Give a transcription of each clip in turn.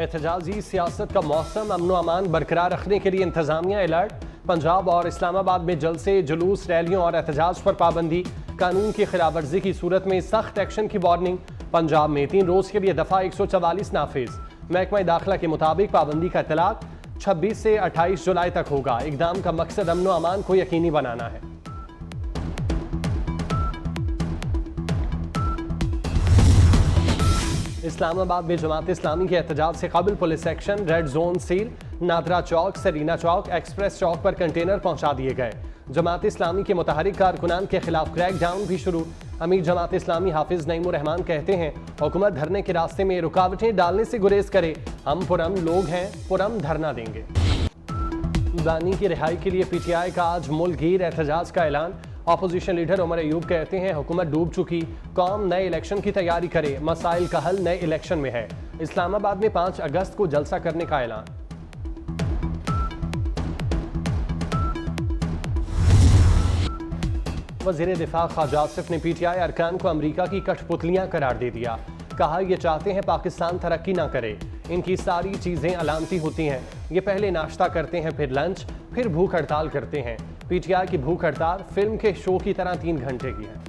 एहतजाजी सियासत का मौसम, अमन अमान बरकरार रखने के लिए इंतजामिया अलर्ट। पंजाब और इस्लामाबाद में जलसे, जुलूस, रैलियों और एहतजाज पर पाबंदी। कानून की खिलाफ वर्जी की सूरत में सख्त एक्शन की वार्निंग। पंजाब में 3 रोज के लिए दफा 144 नाफिज। महकमा दाखिला के मुताबिक पाबंदी का इतलाक 26 से 28 जुलाई तक होगा। इकदाम का मकसद अमन अमान को यकीनी बनाना है। इस्लामाबाद में जमात इस्लामी के एहतजाज से कबल police action, red zone seal. NADRA चौक, सरीना चौक, एक्सप्रेस चौक पर कंटेनर पहुंचा दिए गए। जमात इस्लामी के मुतहरिक कारकुनान के खिलाफ क्रैक डाउन भी शुरू। अमीर जमात इस्लामी हाफिज नईमुर रहमान कहते हैं, हुकूमत धरने के रास्ते में रुकावटें डालने से गुरेज करे। हम पुरअमन लोग हैं, पुरअमन धरना देंगे। बानी की रिहाई के लिए पीटीआई का आज मुल्कगीर एहतजाज का ऐलान। अपोजिशन लीडर उमर अयूब कहते हैं, हुकूमत डूब चुकी, कौम नए इलेक्शन की तैयारी करे, मसाइल का हल नए इलेक्शन में है। इस्लामाबाद में 5 अगस्त को जलसा करने का ऐलान। वज़ीर दिफा ख्वाजा आसिफ ने पीटीआई अरकान को अमरीका की कठपुतलियां करार दे दिया। कहा, ये चाहते हैं पाकिस्तान तरक्की ना करे, इनकी सारी चीज़ें अलामती होती हैं। ये पहले नाश्ता करते हैं, फिर लंच, फिर भूख हड़ताल करते हैं। पीटीआई की भूख हड़ताल फिल्म के शो की तरह 3 घंटे की है।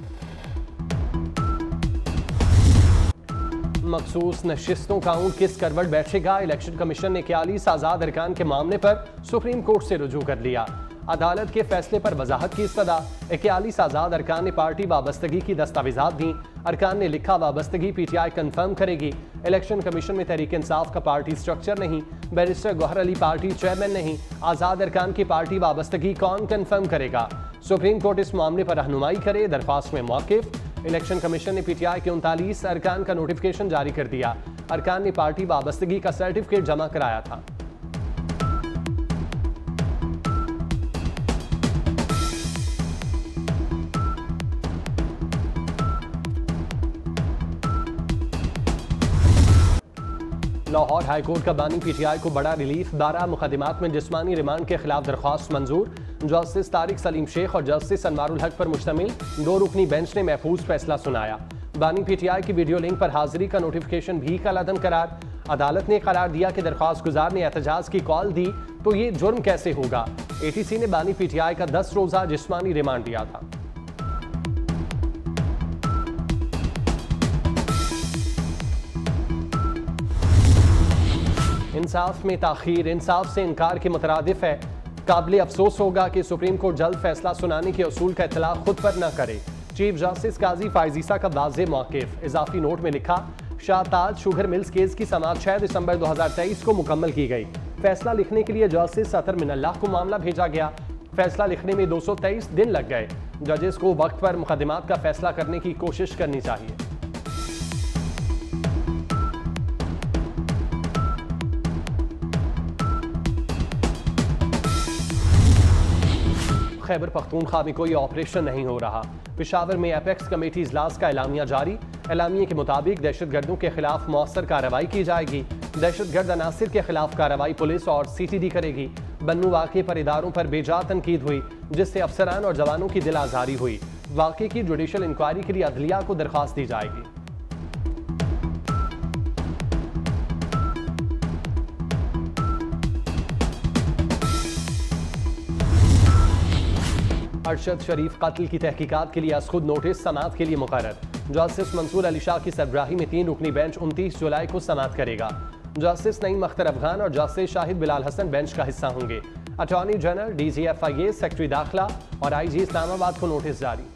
मखसूस नशिस्तों का ऊंट किस करवट बैठेगा? इलेक्शन कमीशन ने 41 आज़ाद अरकान के मामले पर सुप्रीम कोर्ट से रुजू कर लिया। अदालत के फैसले पर वजाहत की इस्तदा। 41 आज़ाद अरकान ने पार्टी वाबस्तगी की दस्तावेजात दी। अरकान ने लिखा, वाबस्तगी पीटीआई कंफर्म करेगी। इलेक्शन कमीशन में तहरीक इंसाफ का पार्टी स्ट्रक्चर नहीं, barrister Gauhar Ali party chairman नहीं। आज़ाद अरकान की पार्टी वाबस्तगी कौन कंफर्म करेगा? सुप्रीम कोर्ट इस मामले पर रहनुमाई करे, दरख्वास्त में मौक़िफ़। इलेक्शन कमीशन ने पीटीआई के 39 अरकान का नोटिफिकेशन जारी कर दिया। अरकान ने पार्टी वाबस्तगी का सर्टिफिकेट जमा कराया था। लाहौर हाईकोर्ट का बानी पीटीआई को बड़ा रिलीफ। 12 मुकदमात में जिस्मानी रिमांड के खिलाफ दरख्वास्त मंजूर। जस्टिस तारिक सलीम शेख और जस्टिस अनवारुल हक पर मुश्तमिल 2 रुकनी बेंच ने महफूज फैसला सुनाया। बानी पीटीआई की वीडियो लिंक पर हाजिरी का नोटिफिकेशन भी कलअदम करार। अदालत ने करार दिया कि दरख्वास्त गुजार ने एहतजाज की कॉल दी तो ये जुर्म कैसे होगा। एटीसी ने बानी पीटीआई का 10 रोजा जिस्मानी रिमांड दिया था। इंसाफ में ताखीर इंसाफ से इनकार के मुतरादिफ है। काबिल अफसोस होगा कि सुप्रीम कोर्ट जल्द फैसला सुनाने के उसूल का इतलाक खुद पर न करे। चीफ जस्टिस काजी फायजीसा का वाज़ेह मौक़िफ़। इजाफी नोट में लिखा, शाहताज शुगर मिल्स केस की समाअत 6 दिसंबर 2023 को मुकम्मल की गई। फैसला लिखने के लिए जस्टिस सतर मिनल्लाह को मामला भेजा गया। फैसला लिखने में 223 दिन लग गए। जजेस को वक्त पर मुकदमात का फैसला करने की कोशिश करनी चाहिए। खैबर पख्तूनख्वा में कोई ऑपरेशन नहीं हो रहा। पेशावर में एपेक्स कमेटी इजलास का एलामिया जारी। एलामिया के मुताबिक दहशतगर्दों के खिलाफ मौसर कार्रवाई की जाएगी। दहशतगर्द अनासिर के खिलाफ कार्रवाई पुलिस और सीटीडी करेगी। बन्नू वाक़े पर इदारों पर बेजा तनकीद हुई, जिससे अफसरान और जवानों की दिल आज़ारी हुई। वाक़े की जुडिशल इंक्वायरी के लिए अदलिया को दरख्वास्त दी जाएगी। अरशद शरीफ कत्ल की तहकीकात के लिए असखुद नोटिस समाअत के लिए मुकर्रर। जस्टिस मंसूर अली शाह की सरबराही में 3 रुकनी बेंच 29 जुलाई को समाअत करेगा। जस्टिस नईम अख्तर अफगान और जस्टिस शाहिद बिलाल हसन बेंच का हिस्सा होंगे। अटॉर्नी जनरल, DGFIA, सेक्रेटरी दाखिला और IG इस्लामाबाद को नोटिस जारी।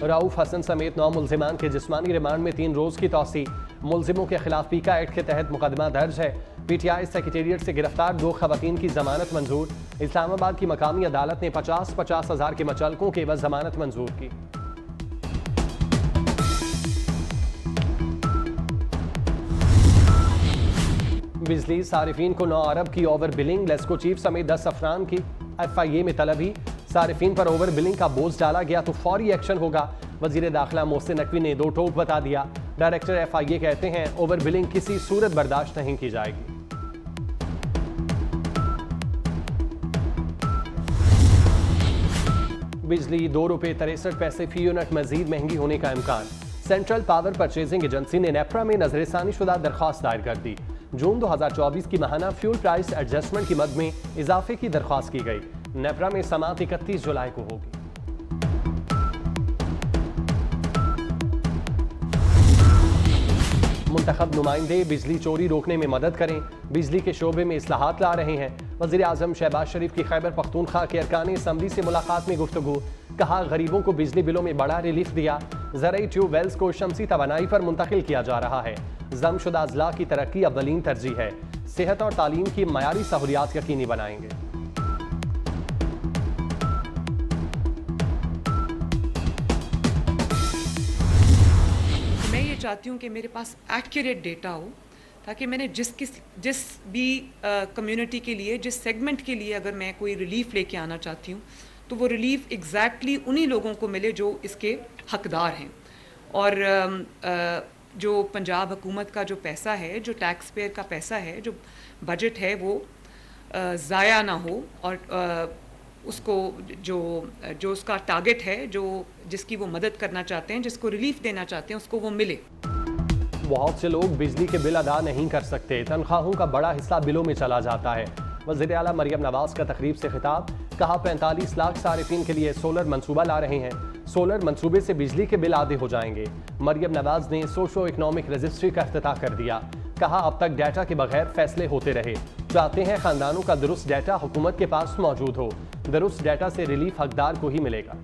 रऊफ हसन समेत 9 मुल्जिमान के जिस्मानी रिमांड में 3 रोज की तौसी। मुल्जिमों के खिलाफ पीका एक्ट के तहत मुकदमा दर्ज है। पीटीआई सेक्रेटेरिएट से गिरफ्तार 2 खवातीन की जमानत मंजूर। इस्लामाबाद की मकामी अदालत ने 50-50 हज़ार के मचलकों के एवज जमानत मंजूर की। बिजली सारिफीन को 9 अरब की ओवर बिलिंग। लेस्को चीफ समेत 10 अफरान की FIA में तलबी। सारिफीन पर ओवर बिलिंग का बोझ डाला गया तो फौरी एक्शन होगा। वजीर दाखिला मोहसिन नकवी ने 2 टोक बता दिया। डायरेक्टर FIA कहते हैं, ओवर बिलिंग किसी सूरत बर्दाश्त नहीं की जाएगी। बिजली 2 रुपये 63 पैसे फी यूनिट मजीद महंगी होने का इम्कान। सेंट्रल पावर परचेजिंग एजेंसी ने नेपरा में नजरसानी शुदा दरख्वास्त दायर कर दी। जून 2024 की माहाना फ्यूल प्राइस एडजस्टमेंट की मद में इजाफे की दरख्वास्त की गई। नेपरा में समाअत 31 जुलाई को होगी। मुंतखब नुमाइंदे बिजली चोरी रोकने में मदद करें, बिजली के शोबे में इस्लाहात ला रहे हैं। वज़ीर आज़म शहबाज शरीफ की खैबर पख्तूनख्वा के अरकान असम्बली से मुलाकात में गुफ्तगू। कहा, गरीबों को बिजली बिलों में बड़ा रिलीफ दिया। ज़रई ट्यूबवेल्स को शमसी तवानाई पर मुंतकिल किया जा रहा है। जमशुदा अजला की तरक्की अव्वलीन तरजीह है। सेहत और तालीम की मयारी सहूलियात यकीनी बनाएंगे। मैं ये चाहती हूँ कि मेरे पास एक्यूरेट डेटा हो, ताकि मैंने जिस भी कम्युनिटी के लिए, जिस सेगमेंट के लिए अगर मैं कोई रिलीफ लेके आना चाहती हूँ तो वो रिलीफ एग्जैक्टली उन्हीं लोगों को मिले जो इसके हकदार हैं। और जो पंजाब हुकूमत का जो पैसा है, जो टैक्स पेयर का पैसा है, जो बजट है, वो ज़ाया ना हो और उसको जो उसका टारगेट है, जिसकी वो मदद करना चाहते हैं, जिसको रिलीफ देना चाहते हैं, उसको वो मिले। बहुत से लोग बिजली के बिल अदा नहीं कर सकते। तनख्वाहों का बड़ा हिस्सा बिलों में चला जाता है। वज़ीर आला मरियम नवाज का तकरीब से खिताब। कहा, 45 लाख सारिफिन के लिए सोलर मंसूबा ला रहे हैं। सोलर मंसूबे से बिजली के बिल आधे हो जाएंगे। मरियम नवाज ने सोशो इकनॉमिक रजिस्ट्री का इफ्तिताह कर दिया। कहा, अब तक डाटा के बगैर फैसले होते रहे। चाहते हैं खानदानों का दुरुस्त डाटा हुकूमत के पास मौजूद हो। दुरुस्त डाटा से रिलीफ हकदार को ही मिलेगा।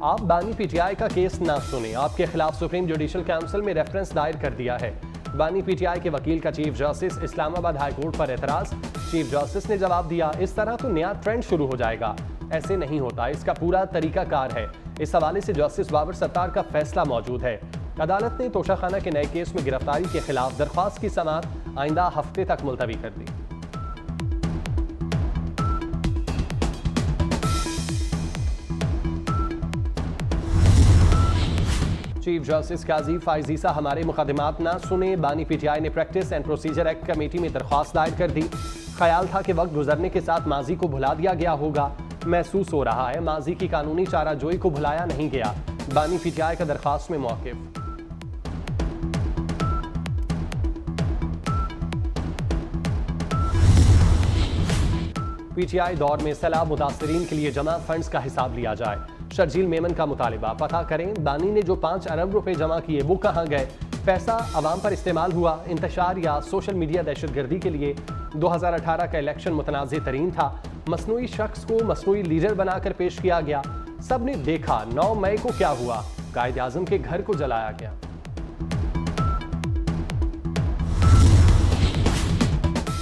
आप बानी पीटीआई का केस ना सुने। आपके खिलाफ सुप्रीम जुडिशल काउंसिल में रेफरेंस दायर कर दिया है। बानी पीटीआई के वकील का chief justice Islamabad high court पर एतराज। चीफ जस्टिस ने जवाब दिया, इस तरह तो नया ट्रेंड शुरू हो जाएगा। ऐसे नहीं होता, इसका पूरा तरीकाकार है। इस हवाले से जस्टिस बाबर सत्तार का फैसला मौजूद है। अदालत ने तोशाखाना के नए केस में गिरफ्तारी के खिलाफ दरख्वास्त की समाअत आइंदा हफ्ते तक मुलतवी कर दी। चीफ जस्टिस काजी फाइजीसा हमारे मुकदमात ना सुने। बानी पीटीआई ने practice and procedure act committee में दरख्वास्त दायर कर दी। ख्याल था कि वक्त गुजरने के साथ माजी को भुला दिया गया होगा। महसूस हो रहा है माजी की कानूनी चाराजोई को भुलाया नहीं गया। बानी पीटीआई का दरख्वास्त में मौक़िफ़। पीटीआई दौर में सैलाब मुतासरीन के लिए जमा फंड्स का हिसाब लिया जाए। शर्जील मेमन का मुतालिबा। पता करें, बानी ने जो 5 अरब रुपए जमा किए वो कहाँ गए। पैसा अवाम पर इस्तेमाल हुआ इंतशार या सोशल मीडिया दहशतगर्दी के लिए। 2018 का इलेक्शन मुतनाज़ तरीन था। मसनूई शख्स को मसनूई लीडर बनाकर पेश किया गया। सब ने देखा 9 मई को क्या हुआ। कायद आज़म के घर को जलाया गया।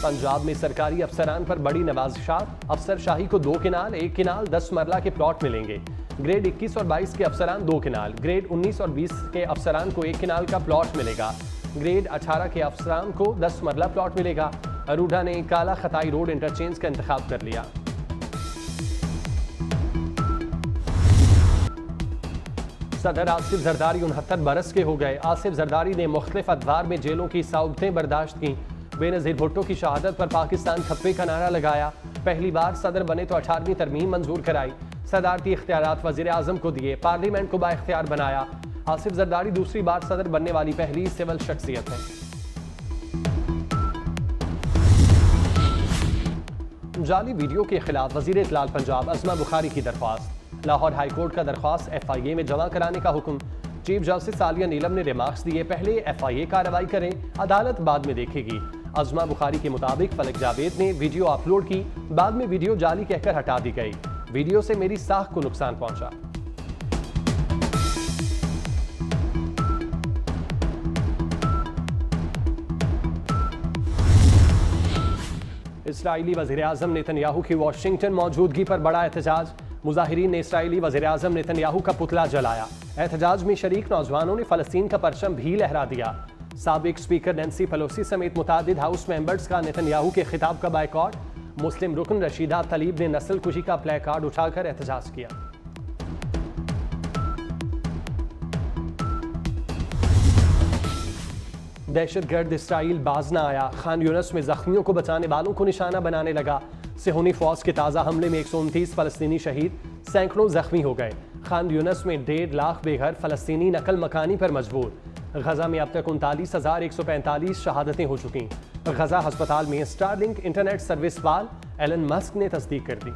पंजाब में सरकारी अफसरान पर बड़ी नवाजिशात। अफसर शाही को 2 किनाल, 1 किनाल 10 मरला के प्लॉट मिलेंगे। ग्रेड 21 और 22 के अफसरान 2 किनाल, ग्रेड 19 और 20 के अफसरान को 1 किनाल का प्लॉट मिलेगा। ग्रेड 18 के अफसरान को 10 मरला प्लॉट मिलेगा। अरूढ़ा ने काला खताई रोड इंटरचेंज का इंतखाब कर लिया। सदर आसिफ जरदारी 69 बरस के हो गए। आसिफ जरदारी ने मुख्तलिफ अदवार में जेलों की सऊबतें बर्दाश्त की। बेनज़ीर भुट्टो की शहादत पर पाकिस्तान खप्पे का नारा लगाया। पहली बार सदर बने तो 18वीं तरमीम मंजूर कराई। सदारती इख्तियारात वज़ीर आज़म को दिए। पार्लियामेंट को बाइख्तियार बनाया। आसिफ जरदारी दूसरी बार सदर बनने वाली पहली सिविल शख्सियत है। जाली वीडियो के खिलाफ वज़ीर इत्तलाल पंजाब अज़मा बुखारी की दरख्वास्त। लाहौर हाई कोर्ट का दरख्वास्त FIA में जमा कराने का हुक्म। चीफ जस्टिस आलिया नीलम ने रिमार्क्स दिए, पहले FIA कार्रवाई करें, अदालत बाद में देखेगी। अज़मा बुखारी के मुताबिक फलक जावेद ने वीडियो अपलोड की, बाद में वीडियो जाली कहकर हटा दी गई। वीडियो से मेरी साख को नुकसान पहुंचा। इस्राईली वज़ीर आज़म नेतन्याहू की वाशिंगटन मौजूदगी पर बड़ा एहतजाज। मुजाहिरीन ने इस्राईली वज़ीर आज़म नेतन्याहू का पुतला जलाया। एहतजाज में शरीक नौजवानों ने फ़लस्तीन का परचम भी लहरा दिया। साबिक स्पीकर नैन्सी पेलोसी समेत मुतादिद हाउस मेंबर्स का नेतन्याहू के खिताब का बायकॉट। मुस्लिम रुकन रशीदा तलीब ने नस्ल कुशी का प्ले कार्ड उठाकर एहतजाज किया। दहशतगर्द इसराइल बाज न आया, खान यूनस में जख्मियों को बचाने वालों को निशाना बनाने लगा। सिहोनी फौज के ताज़ा हमले में 129 फलस्तीनी शहीद, सैकड़ों जख्मी हो गए। खान यूनस में 1.5 लाख बेघर फलस्तीनी नकल मकानी पर मजबूर। गजा में अब तक 39,145 शहादतें हो चुकी। गजा अस्पताल में स्टारलिंक इंटरनेट सर्विस वाल एलन मस्क ने तस्दीक कर दी।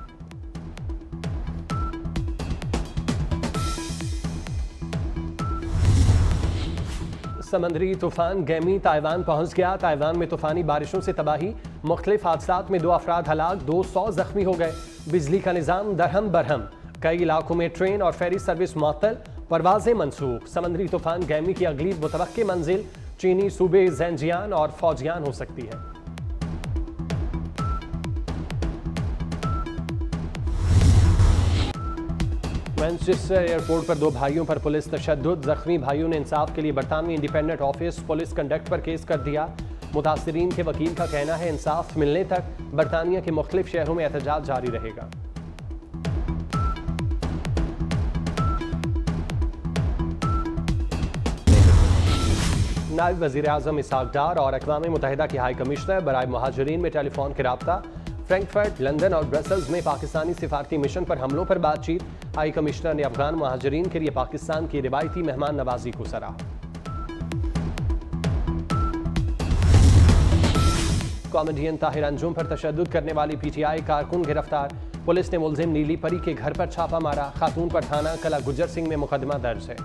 समंदरी तूफान गैमी ताइवान पहुंच गया। ताइवान में तूफानी बारिशों से तबाही, मुख्तलिफ हादसात में 2 अफराद हलाक, 200 जख्मी हो गए। बिजली का निज़ाम दरहम बरहम, कई इलाकों में ट्रेन और फेरी सर्विस मुअत्तल, परवाजें मनसूख। समंदरी तूफान गैमी की अगली मुतवक्की मंजिल चीनी सूबे ज़ेंजियान और फौजियान हो सकती है। मैनचेस्टर एयरपोर्ट पर 2 भाइयों पर पुलिस तशद्दुद, जख्मी भाइयों ने इंसाफ के लिए बरतानवी इंडिपेंडेंट ऑफिस पुलिस कंडक्ट पर केस कर दिया। मुतासिरीन के वकील का कहना है इंसाफ मिलने तक बरतानिया के मुख्तलिफ शहरों में एहतजाज जारी रहेगा। नायब वज़ीर आज़म इसहाक डार और अक़वाम मुत्तहिदा की हाई कमिश्नर बराए मुहाजिरीन में टेलीफोन के राब्ता। फ्रैंकफर्ट, लंदन और ब्रसल्स में पाकिस्तानी सिफारती मिशन पर हमलों पर बातचीत। हाई कमिश्नर ने अफगान मुहाजिरीन के लिए पाकिस्तान की रिवायती मेहमान नवाजी को सराहा। कॉमेडियन ताहिर अंजुम पर तशद्दुद करने वाली PTI कारकुन गिरफ्तार। पुलिस ने मुलजिम नीली परी के घर पर छापा मारा। खातून पर थाना कला गुज्जर सिंह में मुकदमा दर्ज है।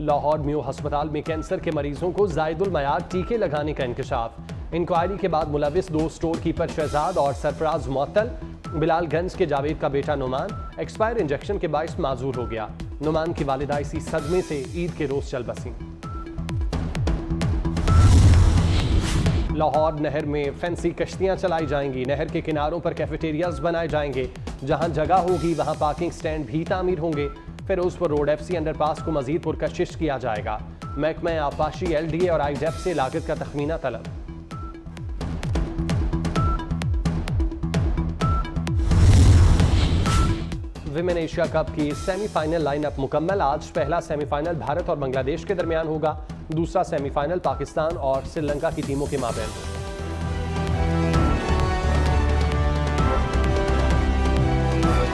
लाहौर म्यू अस्पताल में कैंसर के मरीजों को जायदुल मयार टीके लगाने का इंकशाफ। इंक्वायरी के बाद मुलविस 2 स्टोर कीपर शहजाद और सरफराज मुअत्तल। बिलालगंज के जावेद का बेटा नुमान एक्सपायर इंजेक्शन के बाइस माजूर हो गया। नुमान की वालिदा इसी सदमे से ईद के रोज चल बसी। लाहौर नहर में फैंसी कश्तियां चलाई जाएंगी। नहर के किनारों पर कैफेटेरियाज बनाए जाएंगे। जहां जगह होगी वहां पार्किंग स्टैंड भी तामीर होंगे। फिरोजपुर रोड FC अंडरपास को मजीद पुरकशिश किया जाएगा। महकमा आबपाशी, LDA और IDEP से लागत का तखमीना तलब। विमेन एशिया कप की सेमीफाइनल लाइनअप मुकम्मल। आज पहला सेमीफाइनल भारत और बांग्लादेश के दरमियान होगा। दूसरा सेमीफाइनल पाकिस्तान और श्रीलंका की टीमों के माबैन।